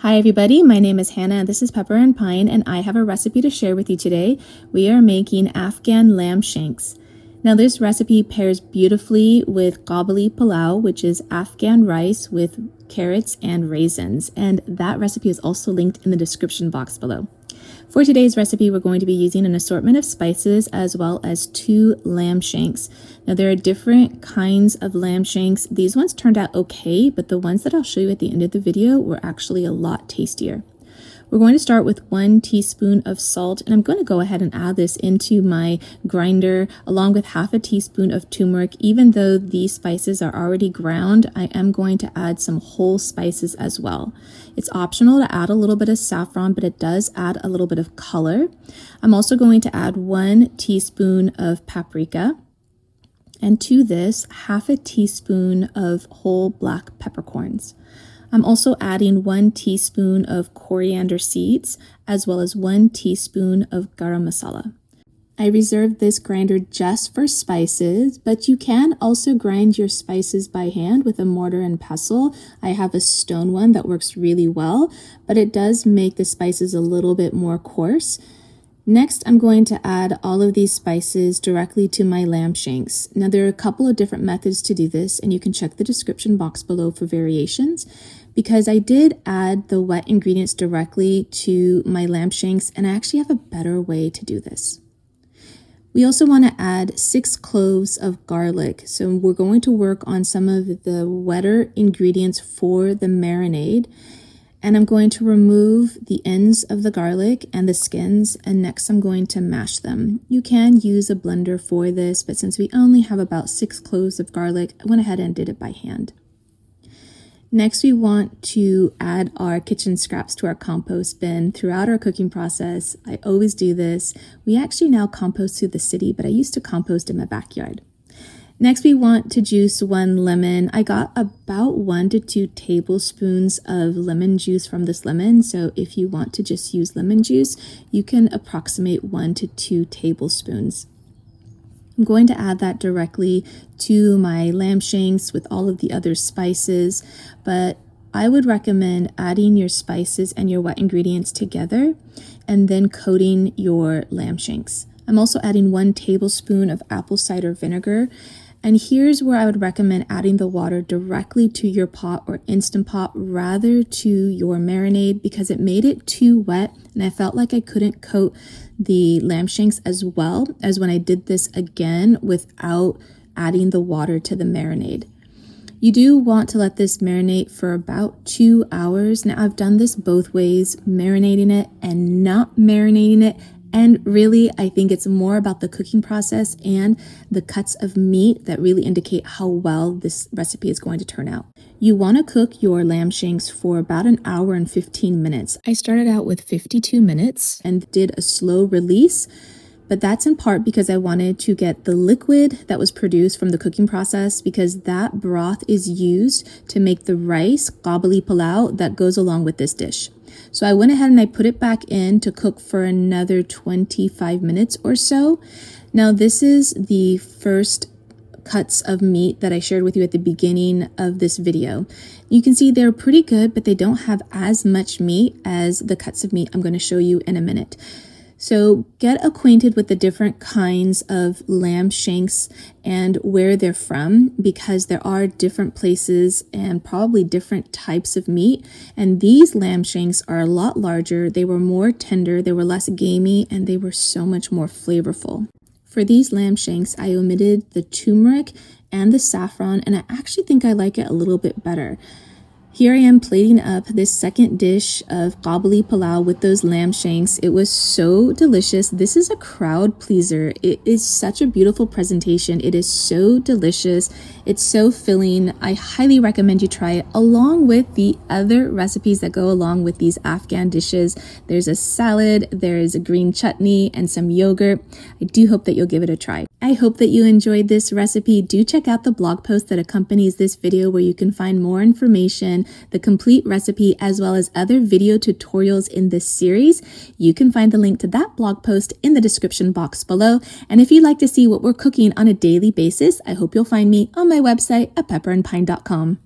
Hi everybody, my name is Hannah and this is Pepper and Pine and I have a recipe to share with you today. We are making Afghan lamb shanks. Now this recipe pairs beautifully with Kabuli palau, which is Afghan rice with carrots and raisins, and that recipe is also linked in the description box below. For today's recipe, we're going to be using an assortment of spices as well as 2 lamb shanks. Now there are different kinds of lamb shanks. These ones turned out okay, but the ones that I'll show you at the end of the video were actually a lot tastier. We're going to start with 1 teaspoon of salt, and I'm going to go ahead and add this into my grinder along with half a teaspoon of turmeric. Even though these spices are already ground, I am going to add some whole spices as well. It's optional to add a little bit of saffron, but it does add a little bit of color. I'm also going to add 1 teaspoon of paprika, and to this, half a teaspoon of whole black peppercorns. I'm also adding 1 teaspoon of coriander seeds, as well as 1 teaspoon of garam masala. I reserved this grinder just for spices, but you can also grind your spices by hand with a mortar and pestle. I have a stone one that works really well, but it does make the spices a little bit more coarse. Next, I'm going to add all of these spices directly to my lamb shanks. Now, there are a couple of different methods to do this, and you can check the description box below for variations. Because I did add the wet ingredients directly to my lamb shanks, and I actually have a better way to do this. We also want to add 6 cloves of garlic. So we're going to work on some of the wetter ingredients for the marinade. And I'm going to remove the ends of the garlic and the skins, and next I'm going to mash them. You can use a blender for this, but since we only have about 6 cloves of garlic, I went ahead and did it by hand. Next, we want to add our kitchen scraps to our compost bin throughout our cooking process. I always do this. We actually now compost through the city, but I used to compost in my backyard. Next, we want to juice 1 lemon. I got about 1 to 2 tablespoons of lemon juice from this lemon. So if you want to just use lemon juice, you can approximate 1 to 2 tablespoons. I'm going to add that directly to my lamb shanks with all of the other spices, but I would recommend adding your spices and your wet ingredients together and then coating your lamb shanks. I'm also adding 1 tablespoon of apple cider vinegar, and here's where I would recommend adding the water directly to your pot or Instant Pot rather to your marinade, because it made it too wet and I felt like I couldn't coat the lamb shanks as well as when I did this again without adding the water to the marinade. You do want to let this marinate for about 2 hours. Now I've done this both ways, marinating it and not marinating it. And really, I think it's more about the cooking process and the cuts of meat that really indicate how well this recipe is going to turn out. You want to cook your lamb shanks for about 1 hour and 15 minutes. I started out with 52 minutes and did a slow release, but that's in part because I wanted to get the liquid that was produced from the cooking process, because that broth is used to make the rice, Kabuli palau, that goes along with this dish. So I went ahead and I put it back in to cook for another 25 minutes or so. Now this is the first cuts of meat that I shared with you at the beginning of this video. You can see they're pretty good, but they don't have as much meat as the cuts of meat I'm going to show you in a minute. So get acquainted with the different kinds of lamb shanks and where they're from, because there are different places and probably different types of meat. And these lamb shanks are a lot larger. They were more tender, they were less gamey, and they were so much more flavorful. For these lamb shanks, I omitted the turmeric and the saffron, and I actually think I like it a little bit better. Here I am plating up this second dish of Kabuli palau with those lamb shanks. It was so delicious. This is a crowd pleaser. It is such a beautiful presentation. It is so delicious. It's so filling. I highly recommend you try it along with the other recipes that go along with these Afghan dishes. There's a salad, there is a green chutney, and some yogurt. I do hope that you'll give it a try. I hope that you enjoyed this recipe. Do check out the blog post that accompanies this video, where you can find more information, the complete recipe, as well as other video tutorials in this series. You can find the link to that blog post in the description box below. And if you'd like to see what we're cooking on a daily basis, I hope you'll find me on my website at pepperandpine.com.